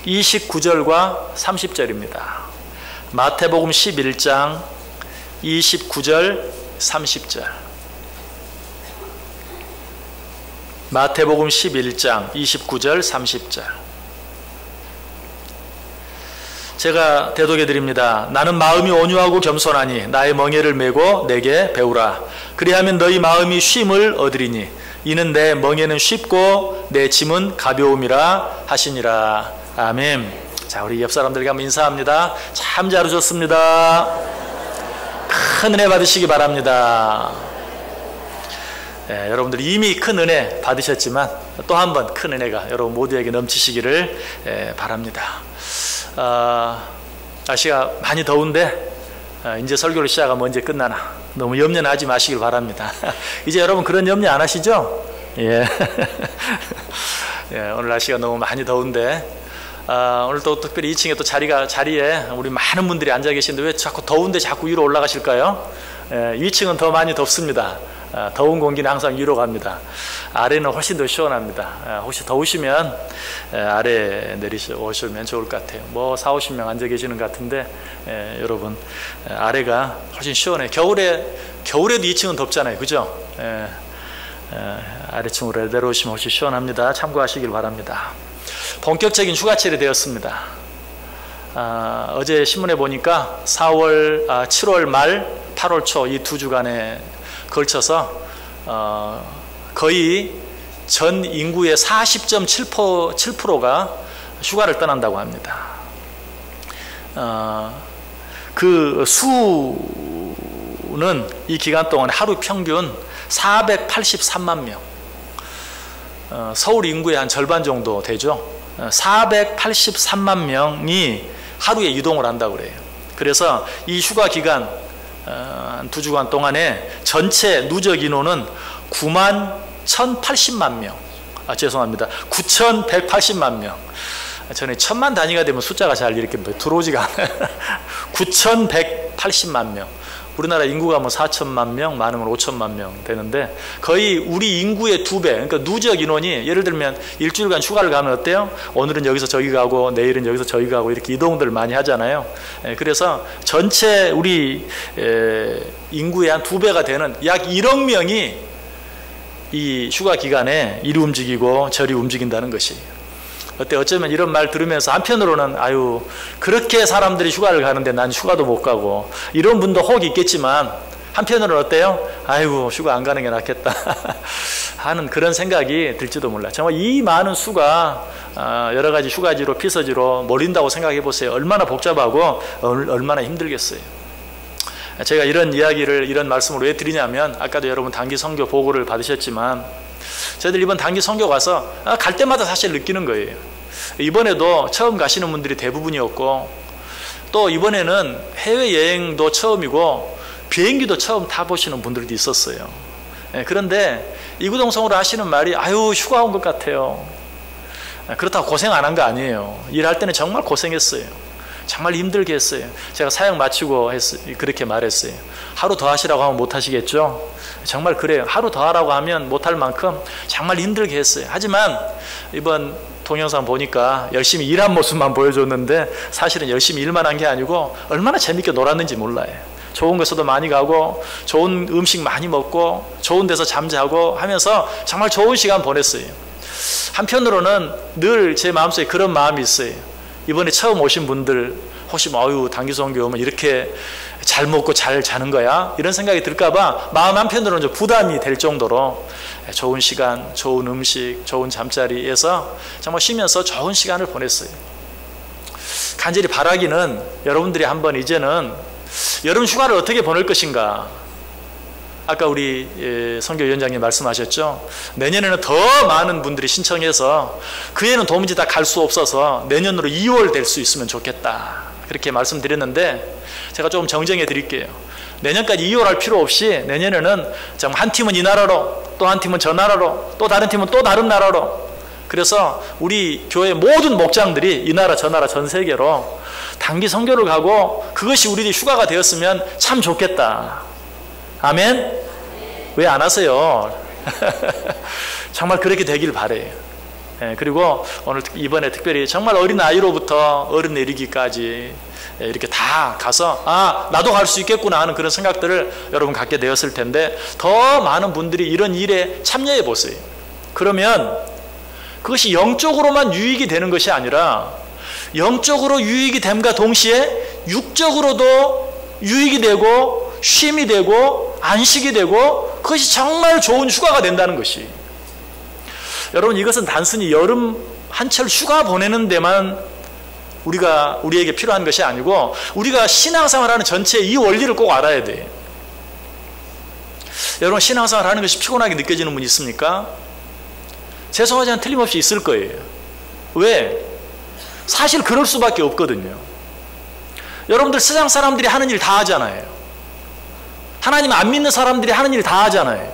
29절과 30절입니다. 마태복음 11장 29절 30절. 마태복음 11장 29절 30절. 제가 대독해 드립니다. 나는 마음이 온유하고 겸손하니 나의 멍에를 메고 내게 배우라. 그리하면 너희 마음이 쉼을 얻으리니 이는 내 멍에는 쉽고 내 짐은 가벼움이라 하시니라. 아멘. 자, 우리 옆 사람들에게 한번 인사합니다. 참 잘 오셨습니다. 큰 은혜 받으시기 바랍니다. 여러분들 이미 큰 은혜 받으셨지만 또 한 번 큰 은혜가 여러분 모두에게 넘치시기를 바랍니다. 날씨가 많이 더운데 이제 설교를 시작하면 언제 끝나나 너무 염려는 하지 마시길 바랍니다. 이제 여러분 그런 염려 안 하시죠? 예. 예, 오늘 날씨가 너무 많이 더운데 오늘 또 특별히 2층에 또 자리에 우리 많은 분들이 앉아 계시는데 왜 자꾸 더운데 자꾸 위로 올라가실까요? 예, 2층은 더 많이 덥습니다. 더운 공기는 항상 위로 갑니다. 아래는 훨씬 더 시원합니다. 혹시 더우시면 아래 오시면 좋을 것 같아요. 뭐 4, 50명 앉아 계시는 것 같은데 여러분 아래가 훨씬 시원해요. 겨울에도 2층은 덥잖아요. 그죠? 아래층으로 내려오시면 훨씬 시원합니다. 참고하시길 바랍니다. 본격적인 휴가철이 되었습니다. 어제 신문에 보니까 7월 말 8월 초 이 2주간에 걸쳐서 거의 전 인구의 40.7%가 휴가를 떠난다고 합니다. 그 수는 이 기간 동안 하루 평균 483만 명, 서울 인구의 한 절반 정도 되죠. 483만 명이 하루에 이동을 한다고 그래요. 그래서 이 휴가 기간 한 2주간 동안에 전체 누적 인원은 9만 1,080만 명. 죄송합니다. 9,180만 명. 저는 1,000만 단위가 되면 숫자가 잘 이렇게 들어오지가 않아요. 9,180만 명. 우리나라 인구가 뭐 4천만 명, 많으면 5천만 명 되는데 거의 우리 인구의 2배, 그러니까 누적 인원이 예를 들면 일주일간 휴가를 가면 어때요? 오늘은 여기서 저기 가고 내일은 여기서 저기 가고 이렇게 이동들을 많이 하잖아요. 그래서 전체 우리 인구의 한 2배가 되는 약 1억 명이 이 휴가 기간에 이리 움직이고 저리 움직인다는 것이에요. 어쩌면 이런 말 들으면서 한편으로는 아유 그렇게 사람들이 휴가를 가는데 난 휴가도 못 가고 이런 분도 혹 있겠지만 한편으로는 어때요? 아이고 휴가 안 가는 게 낫겠다 하는 그런 생각이 들지도 몰라요. 정말 이 많은 수가 여러 가지 휴가지로 피서지로 몰린다고 생각해 보세요. 얼마나 복잡하고 얼마나 힘들겠어요. 제가 이런 말씀을 왜 드리냐면 아까도 여러분 단기 선교 보고를 받으셨지만 저희들 이번 단기 선교 가서 갈 때마다 사실 느끼는 거예요. 이번에도 처음 가시는 분들이 대부분이었고 또 이번에는 해외여행도 처음이고 비행기도 처음 타보시는 분들도 있었어요. 그런데 이구동성으로 하시는 말이 아유 휴가 온 것 같아요. 그렇다고 고생 안 한 거 아니에요. 일할 때는 정말 고생했어요. 정말 힘들게 했어요. 제가 사역 마치고 그렇게 말했어요. 하루 더 하시라고 하면 못 하시겠죠? 정말 그래요. 하루 더 하라고 하면 못할 만큼 정말 힘들게 했어요. 하지만 이번 동영상 보니까 열심히 일한 모습만 보여줬는데 사실은 열심히 일만 한 게 아니고 얼마나 재밌게 놀았는지 몰라요. 좋은 곳에도 많이 가고 좋은 음식 많이 먹고 좋은 데서 잠자고 하면서 정말 좋은 시간 보냈어요. 한편으로는 늘 제 마음속에 그런 마음이 있어요. 이번에 처음 오신 분들 혹시 뭐 단기 선교 오면 이렇게 잘 먹고 잘 자는 거야? 이런 생각이 들까봐 마음 한편으로는 좀 부담이 될 정도로 좋은 시간, 좋은 음식, 좋은 잠자리에서 정말 쉬면서 좋은 시간을 보냈어요. 간절히 바라기는 여러분들이 한번 이제는 여름 휴가를 어떻게 보낼 것인가? 아까 우리 선교위원장님 말씀하셨죠? 내년에는 더 많은 분들이 신청해서 그 해는 도무지 다 갈 수 없어서 내년으로 2월 될 수 있으면 좋겠다. 그렇게 말씀드렸는데 제가 조금 정정해 드릴게요. 내년까지 2월 할 필요 없이 내년에는 정말 한 팀은 이 나라로 또 한 팀은 저 나라로 또 다른 팀은 또 다른 나라로 그래서 우리 교회 모든 목장들이 이 나라 저 나라 전 세계로 단기 선교를 가고 그것이 우리들이 휴가가 되었으면 참 좋겠다. 아멘? 왜 안 하세요? 정말 그렇게 되길 바래요. 그리고 오늘 이번에 특별히 정말 어린 아이로부터 어른에 이르기까지 이렇게 다 가서 나도 갈 수 있겠구나 하는 그런 생각들을 여러분 갖게 되었을 텐데 더 많은 분들이 이런 일에 참여해 보세요. 그러면 그것이 영적으로만 유익이 되는 것이 아니라 영적으로 유익이 됨과 동시에 육적으로도 유익이 되고 쉼이 되고 안식이 되고 그것이 정말 좋은 휴가가 된다는 것이. 여러분 이것은 단순히 여름 한철 휴가 보내는 데만 우리에게 필요한 것이 아니고 우리가 신앙생활하는 전체의 이 원리를 꼭 알아야 돼. 여러분 신앙생활하는 것이 피곤하게 느껴지는 분 있습니까? 죄송하지만 틀림없이 있을 거예요. 왜? 사실 그럴 수밖에 없거든요. 여러분들 세상 사람들이 하는 일 다 하잖아요. 하나님 안 믿는 사람들이 하는 일 다 하잖아요.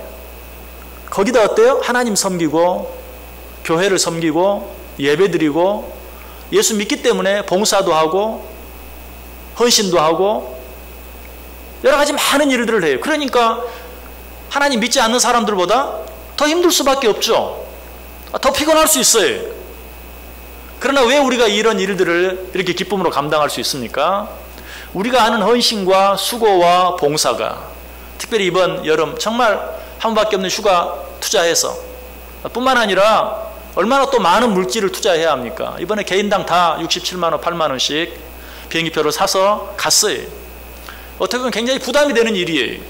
거기다 어때요? 하나님 섬기고 교회를 섬기고 예배드리고 예수 믿기 때문에 봉사도 하고 헌신도 하고 여러 가지 많은 일들을 해요. 그러니까 하나님 믿지 않는 사람들보다 더 힘들 수밖에 없죠. 더 피곤할 수 있어요. 그러나 왜 우리가 이런 일들을 이렇게 기쁨으로 감당할 수 있습니까? 우리가 하는 헌신과 수고와 봉사가 특별히 이번 여름 정말 한 번밖에 없는 휴가 투자해서 뿐만 아니라 얼마나 또 많은 물질을 투자해야 합니까? 이번에 개인당 다 67만 원, 8만 원씩 비행기표를 사서 갔어요. 어떻게 보면 굉장히 부담이 되는 일이에요.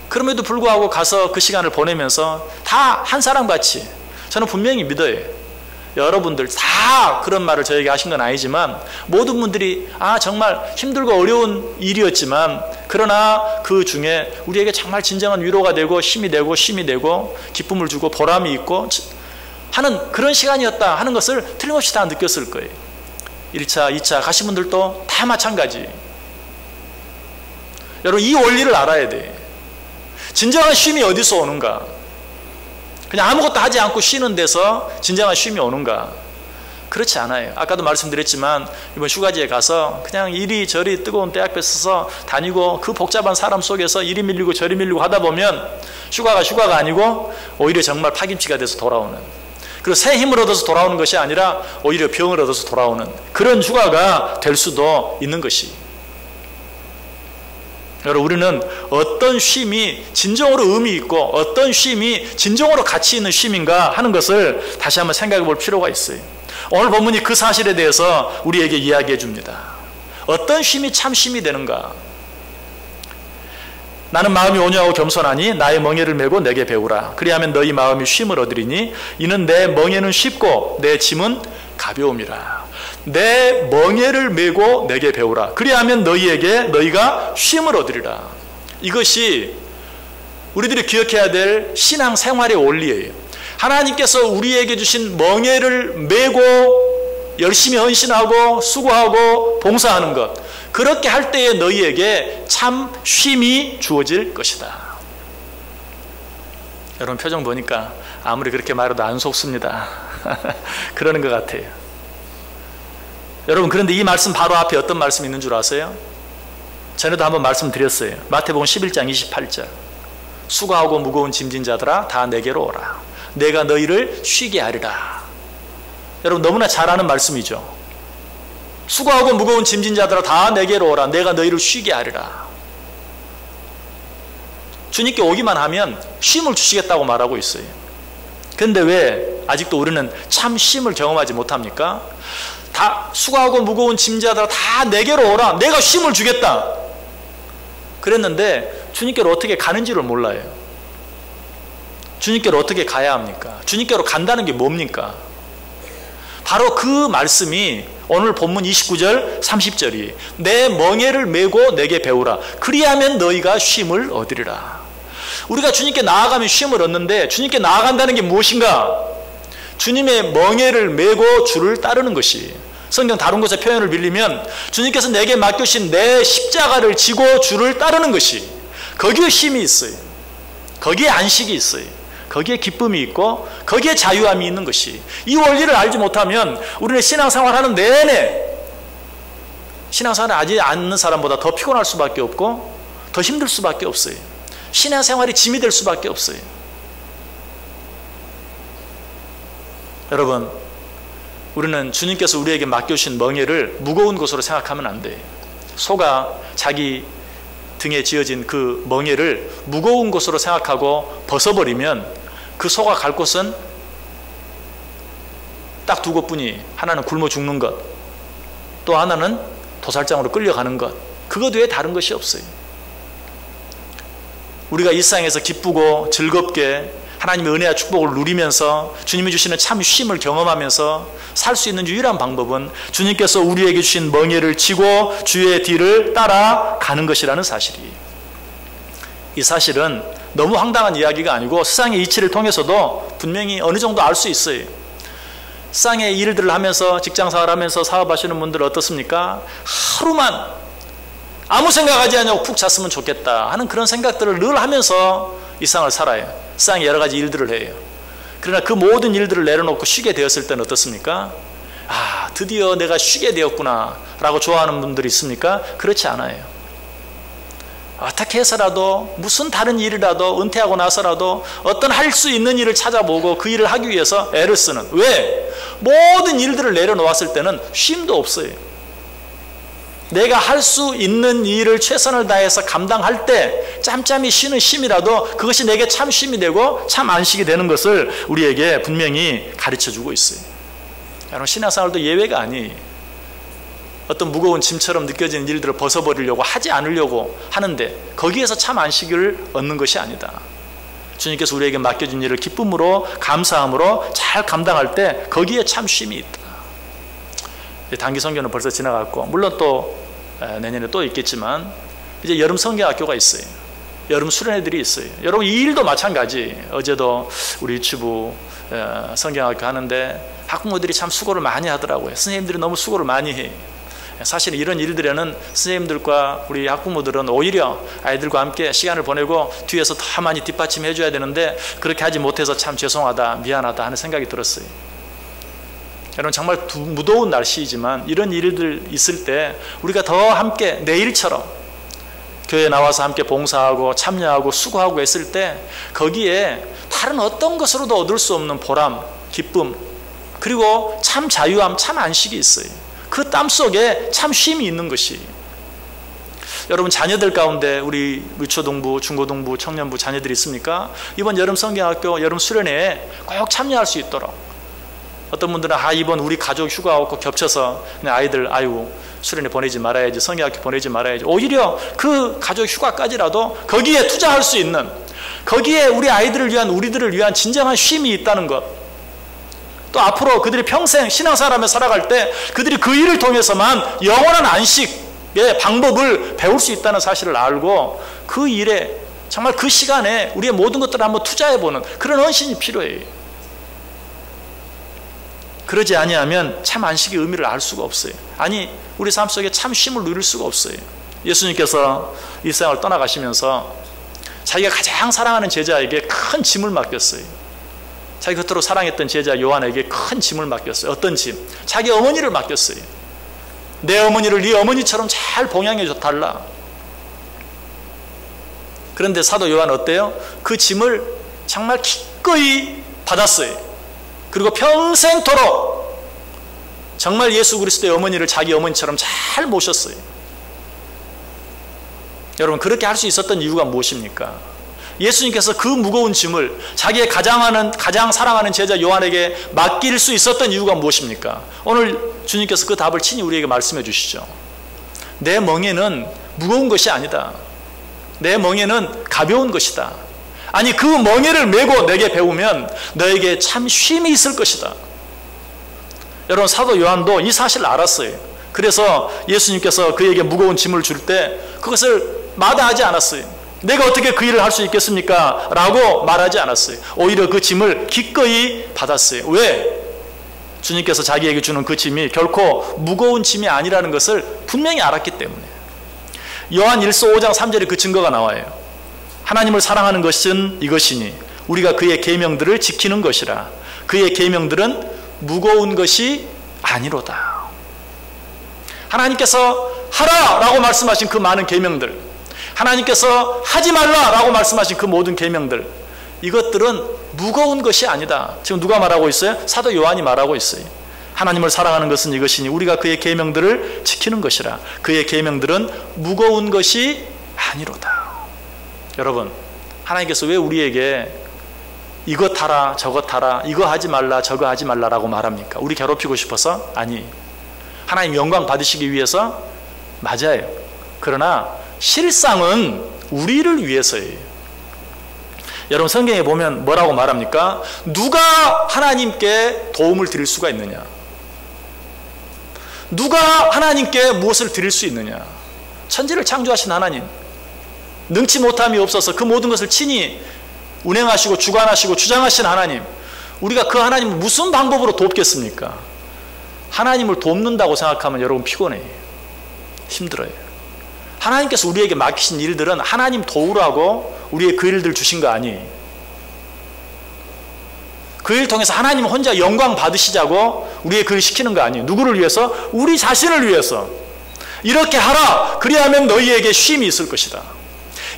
그럼에도 불구하고 가서 그 시간을 보내면서 다 한 사람같이 저는 분명히 믿어요. 여러분들 다 그런 말을 저에게 하신 건 아니지만 모든 분들이 정말 힘들고 어려운 일이었지만 그러나 그 중에 우리에게 정말 진정한 위로가 되고 힘이 되고 쉼이 되고 기쁨을 주고 보람이 있고 하는 그런 시간이었다 하는 것을 틀림없이 다 느꼈을 거예요. 1차, 2차 가신 분들도 다 마찬가지. 여러분 이 원리를 알아야 돼. 진정한 쉼이 어디서 오는가? 그냥 아무것도 하지 않고 쉬는 데서 진정한 쉼이 오는가? 그렇지 않아요. 아까도 말씀드렸지만 이번 휴가지에 가서 그냥 이리저리 뜨거운 때 앞에 서서 다니고 그 복잡한 사람 속에서 이리 밀리고 저리 밀리고 하다 보면 휴가가 아니고 오히려 정말 파김치가 돼서 돌아오는, 그리고 새 힘을 얻어서 돌아오는 것이 아니라 오히려 병을 얻어서 돌아오는 그런 휴가가 될 수도 있는 것이. 여러분 우리는 어떤 쉼이 진정으로 의미 있고 어떤 쉼이 진정으로 가치 있는 쉼인가 하는 것을 다시 한번 생각해 볼 필요가 있어요. 오늘 본문이 그 사실에 대해서 우리에게 이야기해 줍니다. 어떤 쉼이 참 쉼이 되는가? 나는 마음이 온유하고 겸손하니 나의 멍에를 메고 내게 배우라. 그리하면 너희 마음이 쉼을 얻으리니 이는 내 멍에는 쉽고 내 짐은 가벼움이라. 내 멍에를 메고 내게 배우라. 그리하면 너희가 쉼을 얻으리라. 이것이 우리들이 기억해야 될 신앙생활의 원리예요. 하나님께서 우리에게 주신 멍에를 메고 열심히 헌신하고 수고하고 봉사하는 것, 그렇게 할 때에 너희에게 참 쉼이 주어질 것이다. 여러분 표정 보니까 아무리 그렇게 말해도 안 속습니다. 그러는 것 같아요. 여러분 그런데 이 말씀 바로 앞에 어떤 말씀이 있는 줄 아세요? 전에도 한번 말씀드렸어요. 마태복음 11장 28절 수고하고 무거운 짐진 자들아 다 내게로 오라. 내가 너희를 쉬게 하리라. 여러분 너무나 잘 아는 말씀이죠. 수고하고 무거운 짐진 자들아 다 내게로 오라. 내가 너희를 쉬게 하리라. 주님께 오기만 하면 쉼을 주시겠다고 말하고 있어요. 그런데 왜 아직도 우리는 참 쉼을 경험하지 못합니까? 다 수고하고 무거운 짐자들아 다 내게로 오라. 내가 쉼을 주겠다. 그랬는데 주님께로 어떻게 가는지를 몰라요. 주님께로 어떻게 가야 합니까? 주님께로 간다는 게 뭡니까? 바로 그 말씀이 오늘 본문 29절 30절이 내 멍에를 메고 내게 배우라. 그리하면 너희가 쉼을 얻으리라. 우리가 주님께 나아가면 쉼을 얻는데 주님께 나아간다는 게 무엇인가? 주님의 멍에를 메고 주를 따르는 것이. 성경 다른 곳에 표현을 빌리면 주님께서 내게 맡겨주신 내 십자가를 지고 주를 따르는 것이, 거기에 쉼이 있어요. 거기에 안식이 있어요. 거기에 기쁨이 있고 거기에 자유함이 있는 것이. 이 원리를 알지 못하면 우리는 신앙생활하는 내내 신앙생활을 하지 않는 사람보다 더 피곤할 수밖에 없고 더 힘들 수밖에 없어요. 신앙생활이 짐이 될 수밖에 없어요. 여러분, 우리는 주님께서 우리에게 맡겨주신 멍에를 무거운 것으로 생각하면 안 돼요. 소가 자기 등에 지어진 그 멍에를 무거운 것으로 생각하고 벗어버리면 그 소가 갈 곳은 딱 두 곳뿐이, 하나는 굶어 죽는 것, 또 하나는 도살장으로 끌려가는 것. 그것 외에 다른 것이 없어요. 우리가 일상에서 기쁘고 즐겁게 하나님의 은혜와 축복을 누리면서 주님이 주시는 참 쉼을 경험하면서 살 수 있는 유일한 방법은 주님께서 우리에게 주신 멍에를 지고 주의 뒤를 따라가는 것이라는 사실이에요. 이 사실은 너무 황당한 이야기가 아니고 세상의 이치를 통해서도 분명히 어느 정도 알 수 있어요. 세상의 일들을 하면서, 직장생활 하면서 사업하시는 분들 어떻습니까? 하루만 아무 생각하지 않냐고 푹 잤으면 좋겠다 하는 그런 생각들을 늘 하면서 이 세상을 살아요. 세상에 여러 가지 일들을 해요. 그러나 그 모든 일들을 내려놓고 쉬게 되었을 때는 어떻습니까? 아, 드디어 내가 쉬게 되었구나 라고 좋아하는 분들이 있습니까? 그렇지 않아요. 어떻게 해서라도, 무슨 다른 일이라도, 은퇴하고 나서라도 어떤 할 수 있는 일을 찾아보고 그 일을 하기 위해서 애를 쓰는. 왜? 모든 일들을 내려놓았을 때는 쉼도 없어요. 내가 할 수 있는 일을 최선을 다해서 감당할 때 짬짬이 쉬는 쉼이라도 그것이 내게 참 쉼이 되고 참 안식이 되는 것을 우리에게 분명히 가르쳐주고 있어요. 여러분, 신앙생활도 예외가 아니에요. 어떤 무거운 짐처럼 느껴지는 일들을 벗어버리려고 하지 않으려고 하는데 거기에서 참 안식을 얻는 것이 아니다. 주님께서 우리에게 맡겨준 일을 기쁨으로, 감사함으로 잘 감당할 때 거기에 참 쉼이 있다. 단기 선교는 벌써 지나갔고, 물론 또 내년에 또 있겠지만 이제 여름 성경학교가 있어요. 여름 수련회들이 있어요. 여러분, 이 일도 마찬가지. 어제도 우리 유치부 성경학교 하는데 학부모들이 참 수고를 많이 하더라고요. 선생님들이 너무 수고를 많이 해요. 사실 이런 일들에는 선생님들과 우리 학부모들은 오히려 아이들과 함께 시간을 보내고 뒤에서 더 많이 뒷받침해 줘야 되는데 그렇게 하지 못해서 참 죄송하다, 미안하다 하는 생각이 들었어요. 여러분, 정말 무더운 날씨이지만 이런 일들 있을 때 우리가 더 함께 내일처럼 교회에 나와서 함께 봉사하고 참여하고 수고하고 했을 때 거기에 다른 어떤 것으로도 얻을 수 없는 보람, 기쁨, 그리고 참 자유함, 참 안식이 있어요. 그 땀 속에 참 쉼이 있는 것이. 여러분, 자녀들 가운데 우리 유초동부, 중고동부, 청년부 자녀들이 있습니까? 이번 여름 성경학교 여름 수련회에 꼭 참여할 수 있도록. 어떤 분들은 이번 우리 가족 휴가하고 겹쳐서 그냥 아이들 수련회 보내지 말아야지, 성경학교 보내지 말아야지. 오히려 그 가족 휴가까지라도 거기에 투자할 수 있는, 거기에 우리 아이들을 위한, 우리들을 위한 진정한 쉼이 있다는 것. 또 앞으로 그들이 평생 신앙생활하며 살아갈 때 그들이 그 일을 통해서만 영원한 안식의 방법을 배울 수 있다는 사실을 알고 그 일에 정말 그 시간에 우리의 모든 것들을 한번 투자해보는 그런 헌신이 필요해요. 그러지 아니하면 참 안식의 의미를 알 수가 없어요. 아니, 우리 삶 속에 참 쉼을 누릴 수가 없어요. 예수님께서 이 세상을 떠나가시면서 자기가 가장 사랑하는 제자에게 큰 짐을 맡겼어요. 자기 겉으로 사랑했던 제자 요한에게 큰 짐을 맡겼어요. 어떤 짐? 자기 어머니를 맡겼어요. 내 어머니를 네 어머니처럼 잘 봉양해 줘 달라. 그런데 사도 요한 어때요? 그 짐을 정말 기꺼이 받았어요. 그리고 평생토록 정말 예수 그리스도의 어머니를 자기 어머니처럼 잘 모셨어요. 여러분, 그렇게 할 수 있었던 이유가 무엇입니까? 예수님께서 그 무거운 짐을 자기의 가장 사랑하는 제자 요한에게 맡길 수 있었던 이유가 무엇입니까? 오늘 주님께서 그 답을 친히 우리에게 말씀해 주시죠. 내 멍에는 무거운 것이 아니다. 내 멍에는 가벼운 것이다. 아니, 그 멍에를 메고 내게 배우면 너에게 참 쉼이 있을 것이다. 여러분, 사도 요한도 이 사실을 알았어요. 그래서 예수님께서 그에게 무거운 짐을 줄 때 그것을 마다하지 않았어요. 내가 어떻게 그 일을 할 수 있겠습니까? 라고 말하지 않았어요. 오히려 그 짐을 기꺼이 받았어요. 왜? 주님께서 자기에게 주는 그 짐이 결코 무거운 짐이 아니라는 것을 분명히 알았기 때문에. 요한 1서 5장 3절에 그 증거가 나와요. 하나님을 사랑하는 것은 이것이니 우리가 그의 계명들을 지키는 것이라. 그의 계명들은 무거운 것이 아니로다. 하나님께서 하라라고 말씀하신 그 많은 계명들, 하나님께서 하지 말라라고 말씀하신 그 모든 계명들, 이것들은 무거운 것이 아니다. 지금 누가 말하고 있어요? 사도 요한이 말하고 있어요. 하나님을 사랑하는 것은 이것이니 우리가 그의 계명들을 지키는 것이라. 그의 계명들은 무거운 것이 아니로다. 여러분, 하나님께서 왜 우리에게 이것 하라 저것 하라 이거 하지 말라 저거 하지 말라라고 말합니까? 우리 괴롭히고 싶어서? 아니, 하나님 영광 받으시기 위해서? 맞아요. 그러나 실상은 우리를 위해서예요. 여러분, 성경에 보면 뭐라고 말합니까? 누가 하나님께 도움을 드릴 수가 있느냐? 누가 하나님께 무엇을 드릴 수 있느냐? 천지를 창조하신 하나님, 능치 못함이 없어서 그 모든 것을 친히 운행하시고 주관하시고 주장하신 하나님, 우리가 그 하나님을 무슨 방법으로 돕겠습니까? 하나님을 돕는다고 생각하면 여러분 피곤해요. 힘들어요. 하나님께서 우리에게 맡기신 일들은 하나님 도우라고 우리의 그 일들 주신 거 아니에요. 그 일 통해서 하나님 혼자 영광 받으시자고 우리의 그 일 시키는 거 아니에요. 누구를 위해서? 우리 자신을 위해서. 이렇게 하라, 그리하면 너희에게 쉼이 있을 것이다.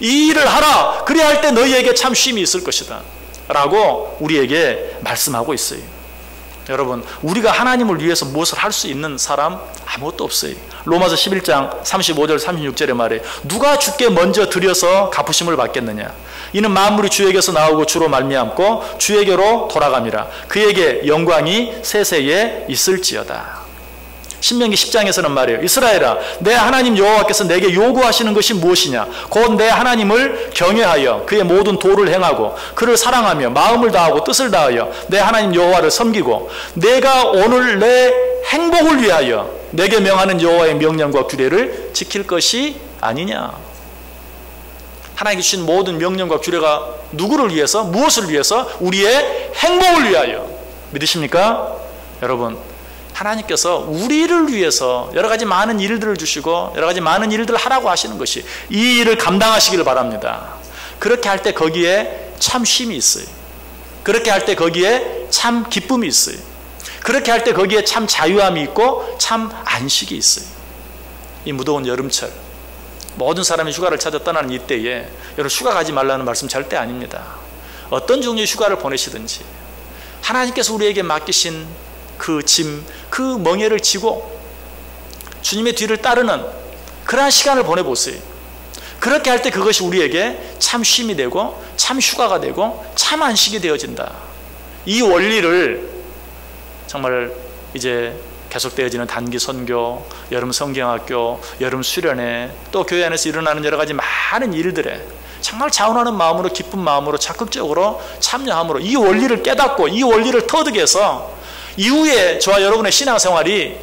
이 일을 하라, 그래야 할 때 너희에게 참 쉼이 있을 것이다 라고 우리에게 말씀하고 있어요. 여러분, 우리가 하나님을 위해서 무엇을 할 수 있는 사람 아무것도 없어요. 로마서 11장 35절 36절에 말해, 누가 주께 먼저 드려서 갚으심을 받겠느냐? 이는 만물이 주에게서 나오고 주로 말미암고 주에게로 돌아감이라. 그에게 영광이 세세에 있을지어다. 신명기 10장에서는 말이에요. 이스라엘아, 내 하나님 여호와께서 내게 요구하시는 것이 무엇이냐? 곧 내 하나님을 경외하여 그의 모든 도를 행하고 그를 사랑하며 마음을 다하고 뜻을 다하여 내 하나님 여호와를 섬기고 내가 오늘 내 행복을 위하여 내게 명하는 여호와의 명령과 규례를 지킬 것이 아니냐? 하나님께 주신 모든 명령과 규례가 누구를 위해서? 무엇을 위해서? 우리의 행복을 위하여. 믿으십니까? 여러분, 하나님께서 우리를 위해서 여러 가지 많은 일들을 주시고 여러 가지 많은 일들을 하라고 하시는 것이, 이 일을 감당하시기를 바랍니다. 그렇게 할 때 거기에 참 쉼이 있어요. 그렇게 할 때 거기에 참 기쁨이 있어요. 그렇게 할 때 거기에 참 자유함이 있고 참 안식이 있어요. 이 무더운 여름철, 모든 사람이 휴가를 찾아 떠나는 이때에 여러분, 휴가 가지 말라는 말씀 절대 아닙니다. 어떤 종류의 휴가를 보내시든지 하나님께서 우리에게 맡기신 그 짐, 그 멍에를 지고 주님의 뒤를 따르는 그러한 시간을 보내보세요. 그렇게 할 때 그것이 우리에게 참 쉼이 되고 참 휴가가 되고 참 안식이 되어진다. 이 원리를 정말 이제 계속되어지는 단기 선교, 여름 성경학교, 여름 수련회, 또 교회 안에서 일어나는 여러 가지 많은 일들에 정말 자원하는 마음으로, 기쁜 마음으로 적극적으로 참여함으로 이 원리를 깨닫고 이 원리를 터득 해서 이후에 저와 여러분의 신앙생활이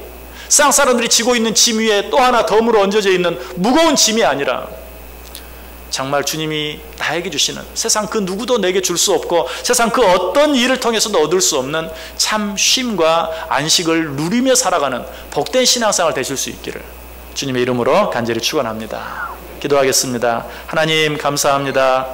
세상 사람들이 지고 있는 짐 위에 또 하나 덤으로 얹어져 있는 무거운 짐이 아니라 정말 주님이 나에게 주시는, 세상 그 누구도 내게 줄 수 없고 세상 그 어떤 일을 통해서도 얻을 수 없는 참 쉼과 안식을 누리며 살아가는 복된 신앙생활 되실 수 있기를 주님의 이름으로 간절히 축원합니다. 기도하겠습니다. 하나님, 감사합니다.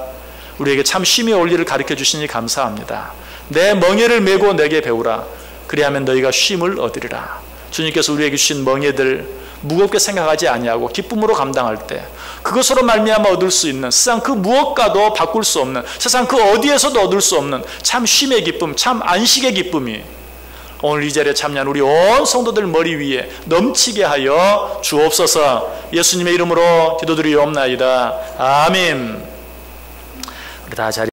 우리에게 참 쉼의 원리를 가르쳐 주시니 감사합니다. 내 멍에를 메고 내게 배우라. 그리하면 너희가 쉼을 얻으리라. 주님께서 우리에게 주신 멍에들 무겁게 생각하지 아니하고 기쁨으로 감당할 때 그것으로 말미암아 얻을 수 있는, 세상 그 무엇과도 바꿀 수 없는, 세상 그 어디에서도 얻을 수 없는 참 쉼의 기쁨, 참 안식의 기쁨이 오늘 이 자리에 참여한 우리 온 성도들 머리 위에 넘치게 하여 주옵소서. 예수님의 이름으로 기도드리옵나이다. 아멘. 우리 다 자리